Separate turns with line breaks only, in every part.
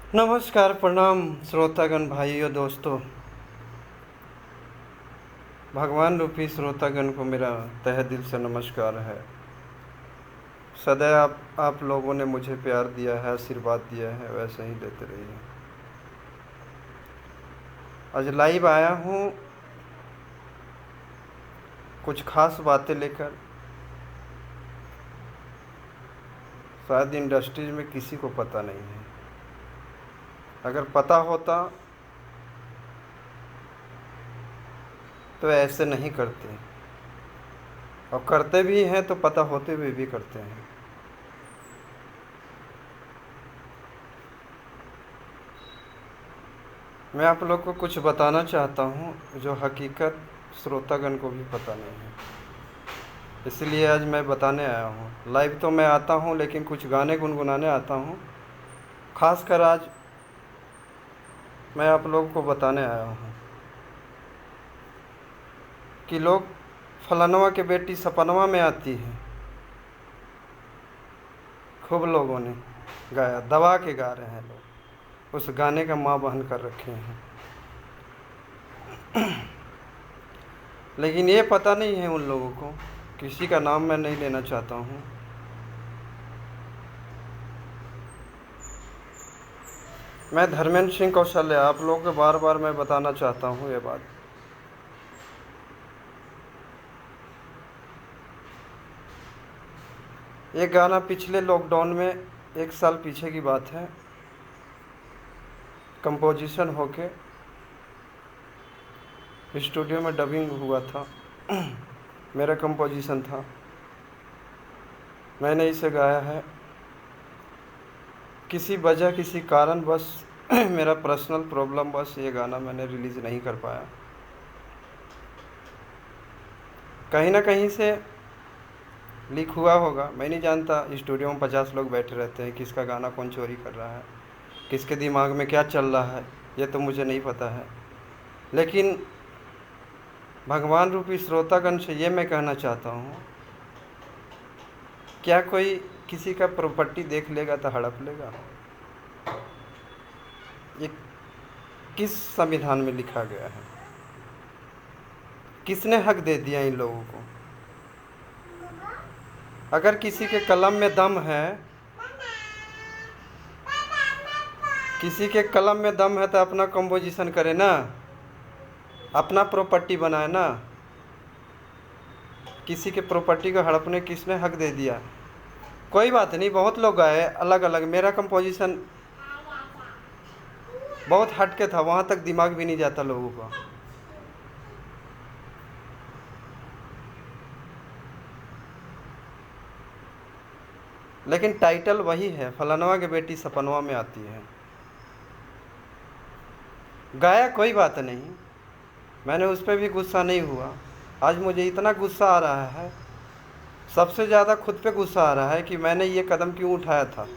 नमस्कार, प्रणाम श्रोतागण, भाइयों, दोस्तों। भगवान रूपी श्रोतागण को मेरा तहे दिल से नमस्कार है। सदैव आप लोगों ने मुझे प्यार दिया है, आशीर्वाद दिया है, वैसे ही देते रहिए। आज लाइव आया हूँ कुछ खास बातें लेकर। शायद इंडस्ट्रीज में किसी को पता नहीं है। अगर पता होता तो ऐसे नहीं करते, और करते भी हैं तो पता होते हुए भी करते हैं। मैं आप लोग को कुछ बताना चाहता हूँ जो हकीकत श्रोतागण को भी पता नहीं है, इसलिए आज मैं बताने आया हूँ। लाइव तो मैं आता हूँ, लेकिन कुछ गाने गुनगुनाने आता हूँ। खासकर आज मैं आप लोगों को बताने आया हूँ कि लोग फलानवा के बेटी सपनवा में आती है, खूब लोगों ने गाया, दबा के गा रहे हैं लोग, उस गाने का माँ बहन कर रखे हैं। लेकिन ये पता नहीं है उन लोगों को, किसी का नाम मैं नहीं लेना चाहता हूँ। मैं धर्मेंद्र सिंह कौशल्या, आप लोगों को बार बार मैं बताना चाहता हूँ ये बात। ये गाना पिछले लॉकडाउन में 1 साल पीछे की बात है, कंपोजिशन होके स्टूडियो में डबिंग हुआ था। मेरा कंपोजिशन था, मैंने इसे गाया है। किसी वजह, किसी कारण बस मेरा पर्सनल प्रॉब्लम, बस ये गाना मैंने रिलीज़ नहीं कर पाया। कहीं ना कहीं से लीक हुआ होगा, मैं नहीं जानता। स्टूडियो में 50 लोग बैठे रहते हैं, किसका गाना कौन चोरी कर रहा है, किसके दिमाग में क्या चल रहा है, ये तो मुझे नहीं पता है। लेकिन भगवान रूपी श्रोतागण से ये मैं कहना चाहता हूँ, क्या कोई किसी का प्रॉपर्टी देख लेगा तो हड़प लेगा? ये किस संविधान में लिखा गया है? किसने हक दे दिया इन लोगों को? अगर किसी के कलम में दम है, किसी के कलम में दम है तो अपना कंपोजिशन करे ना, अपना प्रॉपर्टी बनाए ना। किसी के प्रॉपर्टी को हड़पने किसने हक दे दिया? कोई बात नहीं, बहुत लोग आए अलग अलग। मेरा कंपोजिशन बहुत हट के था, वहाँ तक दिमाग भी नहीं जाता लोगों का। लेकिन टाइटल वही है, फलानवा की बेटी सपनवा में आती है। गाया, कोई बात नहीं, मैंने उस पर भी गुस्सा नहीं हुआ। आज मुझे इतना गुस्सा आ रहा है, सबसे ज़्यादा खुद पे गुस्सा आ रहा है कि मैंने ये कदम क्यों उठाया था।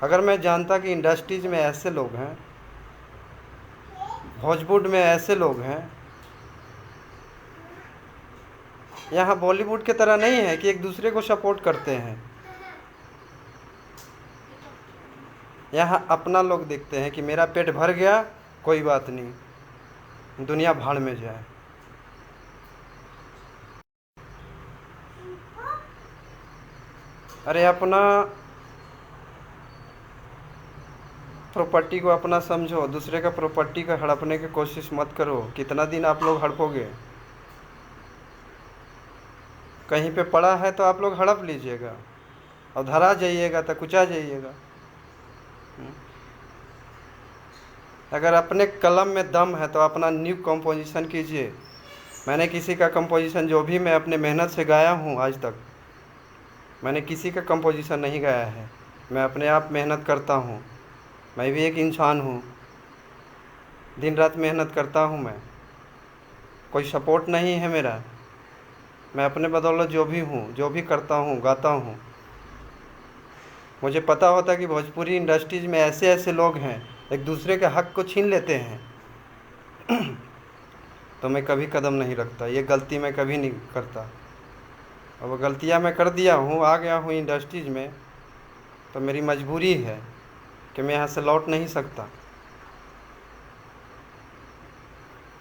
अगर मैं जानता कि इंडस्ट्रीज में ऐसे लोग हैं, भोजपुर में ऐसे लोग हैं, यहाँ बॉलीवुड की तरह नहीं है कि एक दूसरे को सपोर्ट करते हैं। यहाँ अपना लोग देखते हैं कि मेरा पेट भर गया, कोई बात नहीं, दुनिया भाड़ में जाए। अरे अपना प्रॉपर्टी को अपना समझो, दूसरे का प्रॉपर्टी का हड़पने की कोशिश मत करो। कितना दिन आप लोग हड़पोगे? कहीं पे पड़ा है तो आप लोग हड़प लीजिएगा, और धरा जाइएगा तो कुचा जाइएगा। अगर अपने कलम में दम है तो अपना न्यू कंपोजिशन कीजिए। मैंने किसी का कंपोजिशन, जो भी मैं अपने मेहनत से गाया हूँ आज तक, मैंने किसी का कंपोजिशन नहीं गाया है। मैं अपने आप मेहनत करता हूँ, मैं भी एक इंसान हूँ, दिन रात मेहनत करता हूँ मैं। कोई सपोर्ट नहीं है मेरा, मैं अपने बदौलत जो भी हूँ, जो भी करता हूँ, गाता हूँ। मुझे पता होता कि भोजपुरी इंडस्ट्रीज में ऐसे ऐसे लोग हैं, एक दूसरे के हक को छीन लेते हैं, तो मैं कभी कदम नहीं रखता। ये गलती मैं कभी नहीं करता। अब गलतियाँ मैं कर दिया हूँ, आ गया हूँ इंडस्ट्रीज में, तो मेरी मजबूरी है। कि मैं यहाँ से लौट नहीं सकता।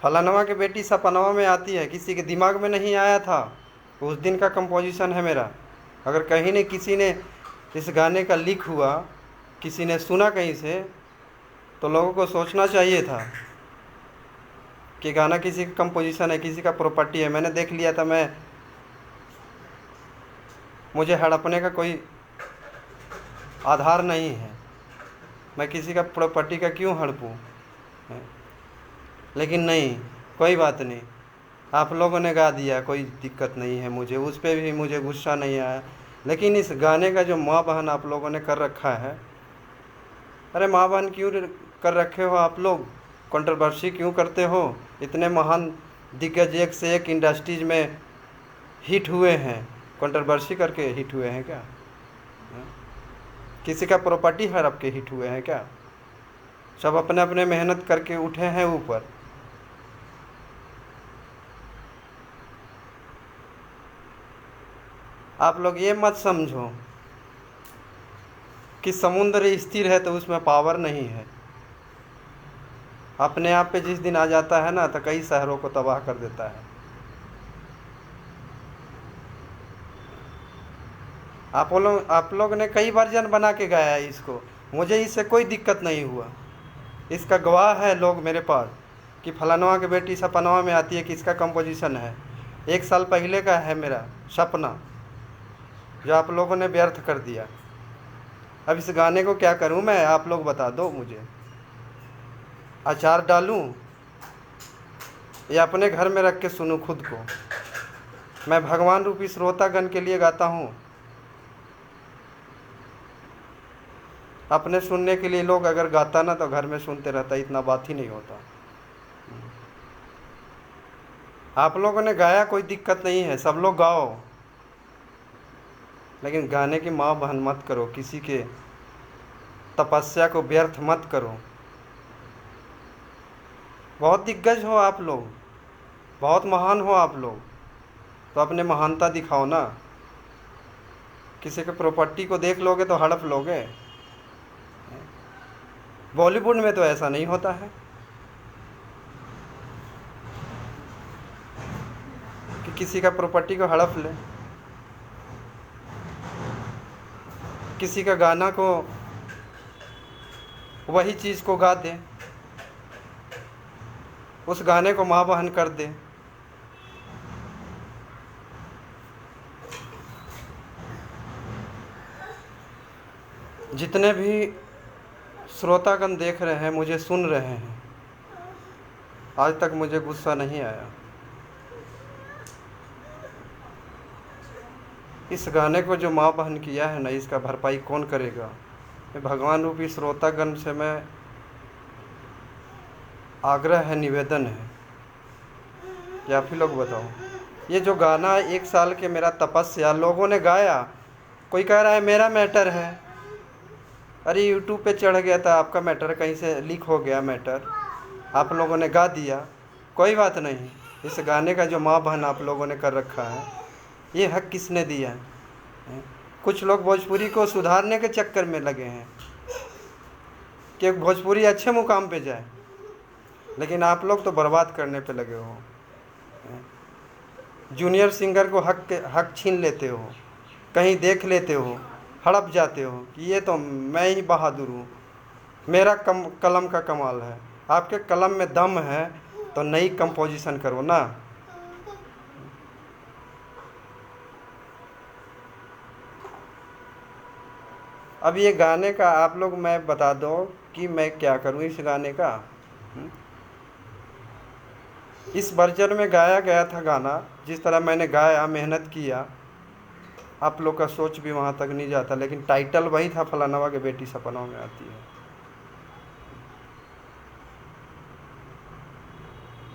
फलानवा की बेटी सपनवा में आती है, किसी के दिमाग में नहीं आया था। उस दिन का कंपोजिशन है मेरा। अगर कहीं ने किसी ने इस गाने का लीक हुआ, किसी ने सुना कहीं से, तो लोगों को सोचना चाहिए था कि गाना किसी का कंपोजिशन है, किसी का प्रॉपर्टी है। मैंने देख लिया था, मुझे हड़पने का कोई आधार नहीं है। मैं किसी का प्रॉपर्टी का क्यों हड़पूं? लेकिन नहीं, कोई बात नहीं, आप लोगों ने गा दिया, कोई दिक्कत नहीं है मुझे, उस पर भी मुझे गुस्सा नहीं आया। लेकिन इस गाने का जो माँ बहन आप लोगों ने कर रखा है, अरे माँ बहन क्यों कर रखे हो आप लोग? कंट्रोवर्सी क्यों करते हो? इतने महान दिग्गज एक से एक इंडस्ट्रीज में हिट हुए हैं, कंट्रोवर्सी करके हिट हुए हैं क्या? किसी का प्रॉपर्टी हड़प के हिट हुए हैं क्या? सब अपने अपने मेहनत करके उठे हैं ऊपर। आप लोग ये मत समझो कि समुद्र स्थिर है तो उसमें पावर नहीं है। अपने आप पे जिस दिन आ जाता है ना, तो कई शहरों को तबाह कर देता है। आप लोग ने कई वर्जन बना के गाया है इसको, मुझे इससे कोई दिक्कत नहीं हुआ। इसका गवाह है लोग मेरे पास कि फलानवा की बेटी सपनवा में आती है, किसका कंपोजिशन है। 1 साल पहले का है मेरा सपना, जो आप लोगों ने व्यर्थ कर दिया। अब इस गाने को क्या करूं मैं, आप लोग बता दो मुझे। अचार डालूं या अपने घर में रख के सुनूं खुद को? मैं भगवान रूपी श्रोतागण के लिए गाता हूं, अपने सुनने के लिए। लोग अगर गाता ना तो घर में सुनते रहता, इतना बात ही नहीं होता। आप लोगों ने गाया, कोई दिक्कत नहीं है, सब लोग गाओ, लेकिन गाने की माँ बहन मत करो, किसी के तपस्या को व्यर्थ मत करो। बहुत दिग्गज हो आप लोग, बहुत महान हो आप लोग, तो अपने महानता दिखाओ ना। किसी के प्रॉपर्टी को देख लोगे तो हड़प लोगे। बॉलीवुड में तो ऐसा नहीं होता है कि किसी का प्रॉपर्टी को हड़प ले। किसी का गाना को, वही चीज़ को गा दे, उस गाने को माँ बहन कर दे। जितने भी श्रोतागण देख रहे हैं, मुझे सुन रहे हैं, आज तक मुझे गुस्सा नहीं आया। इस गाने को जो माँ बहन किया है ना, इसका भरपाई कौन करेगा? मैं भगवान रूपी श्रोतागण से मैं आग्रह है, निवेदन है कि आप ही लोग बताओ। ये जो गाना 1 साल के मेरा तपस्या लोगों ने गाया, कोई कह रहा है मेरा मैटर है। अरे यूट्यूब पे चढ़ गया था, आपका मैटर कहीं से लीक हो गया मैटर, आप लोगों ने गा दिया, कोई बात नहीं। इस गाने का जो माँ बहन आप लोगों ने कर रखा है, ये हक किसने दिया है? कुछ लोग भोजपुरी को सुधारने के चक्कर में लगे हैं कि भोजपुरी अच्छे मुकाम पे जाए, लेकिन आप लोग तो बर्बाद करने पे लगे हो। जूनियर सिंगर को हक छीन लेते हो, कहीं देख लेते हो, हड़प जाते हो कि ये तो मैं ही बहादुर हूँ, मेरा कलम का कमाल है। आपके कलम में दम है तो नई कंपोजिशन करो ना। अब ये गाने का आप लोग मैं बता दो कि मैं क्या करूँ इस गाने का। इस वर्जन में गाया गया था गाना, जिस तरह मैंने गाया, मेहनत किया, आप लोग का सोच भी वहाँ तक नहीं जाता, लेकिन टाइटल वही था, फलानवा की बेटी सपनों में आती है।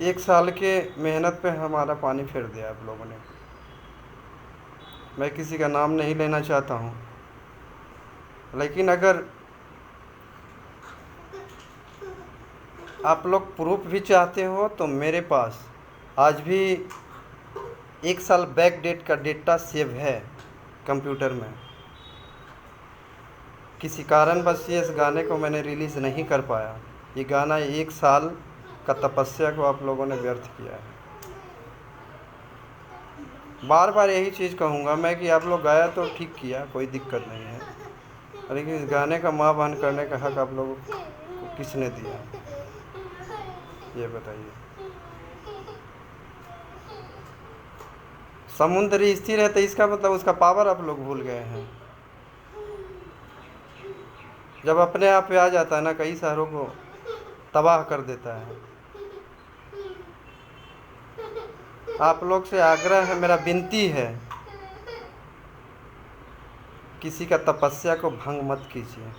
1 साल के मेहनत पे हमारा पानी फेर दिया आप लोगों ने। मैं किसी का नाम नहीं लेना चाहता हूँ, लेकिन अगर आप लोग प्रूफ भी चाहते हो तो मेरे पास आज भी 1 साल बैक डेट का डेटा सेव है कंप्यूटर में। किसी कारणवश इस गाने को मैंने रिलीज़ नहीं कर पाया। ये गाना 1 साल का तपस्या को आप लोगों ने व्यर्थ किया है। बार बार यही चीज़ कहूँगा मैं कि आप लोग गाया तो ठीक किया, कोई दिक्कत नहीं है, लेकिन इस गाने का माँ बहन करने का हक आप लोगों को किसने दिया, ये बताइए। समुद्र स्थिर है तो इसका मतलब उसका पावर आप लोग भूल गए हैं। जब अपने आप पे आ जाता है ना, कई शहरों को तबाह कर देता है। आप लोग से आग्रह है, मेरा विनती है, किसी का तपस्या को भंग मत कीजिए।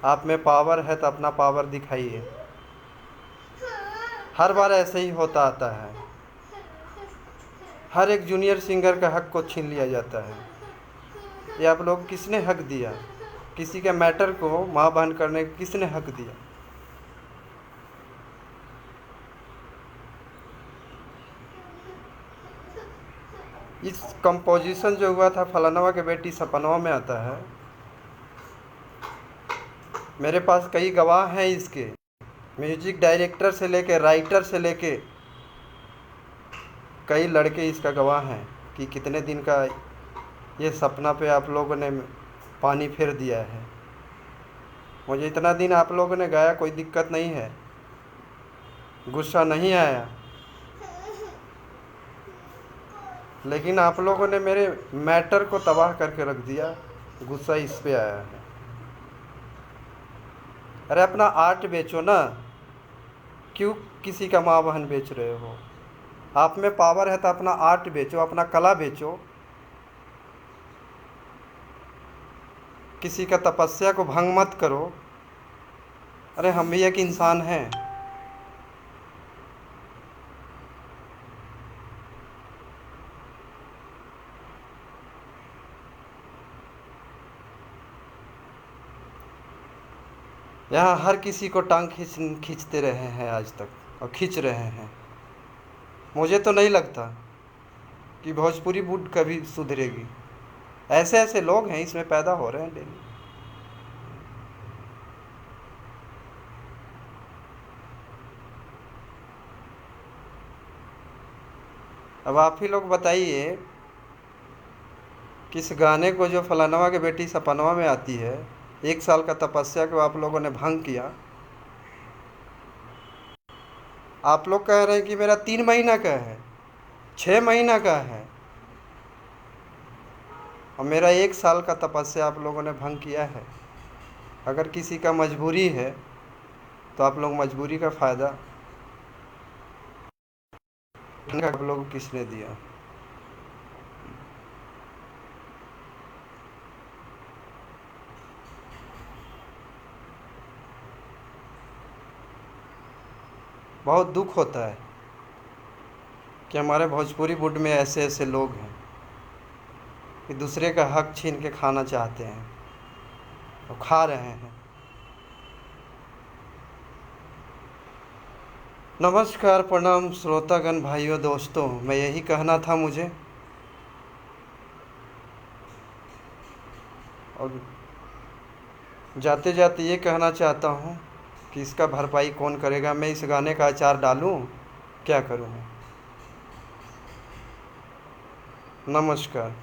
आप में पावर है तो अपना पावर दिखाइए। हर बार ऐसे ही होता आता है, हर एक जूनियर सिंगर का हक को छीन लिया जाता है। ये आप लोग किसने हक दिया? किसी के मैटर को माँ बहन करने का किसने हक दिया? इस कंपोजिशन जो हुआ था फलानवा के बेटी सपनवा में आता है। मेरे पास कई गवाह हैं इसके, म्यूजिक डायरेक्टर से लेके राइटर से लेके कई लड़के इसका गवाह हैं कि कितने दिन का ये सपना पे आप लोगों ने पानी फेर दिया है। मुझे इतना दिन आप लोगों ने गाया, कोई दिक्कत नहीं है, गुस्सा नहीं आया, लेकिन आप लोगों ने मेरे मैटर को तबाह करके रख दिया, गुस्सा इस पे आया है। अरे अपना आर्ट बेचो ना, क्यों किसी का माँ बहन बेच रहे हो? आप में पावर है तो अपना आर्ट बेचो, अपना कला बेचो। किसी का तपस्या को भंग मत करो। अरे हम भी एक इंसान हैं। यहाँ हर किसी को टांग खींचते रहे हैं आज तक और खींच रहे हैं। मुझे तो नहीं लगता कि भोजपुरी वुड कभी सुधरेगी। ऐसे ऐसे लोग हैं इसमें पैदा हो रहे हैं डेली। अब आप ही लोग बताइए कि इस गाने को जो फलानवा के बेटी सपनवा में आती है, 1 साल का तपस्या को आप लोगों ने भंग किया। आप लोग कह रहे हैं कि मेरा 3 महीना का है, 6 महीना का है, और मेरा 1 साल का तपस्या आप लोगों ने भंग किया है। अगर किसी का मजबूरी है तो आप लोग मजबूरी का फ़ायदा आप लोगों को किसने दिया? बहुत दुख होता है कि हमारे भोजपुरी वुड में ऐसे ऐसे लोग हैं कि दूसरे का हक छीन के खाना चाहते हैं और खा रहे हैं। नमस्कार, प्रणाम श्रोतागण, भाइयों, दोस्तों, मैं यही कहना था मुझे। और जाते जाते ये कहना चाहता हूँ कि इसका भरपाई कौन करेगा? मैं इस गाने का अचार डालूँ? क्या करूँ मैं? नमस्कार।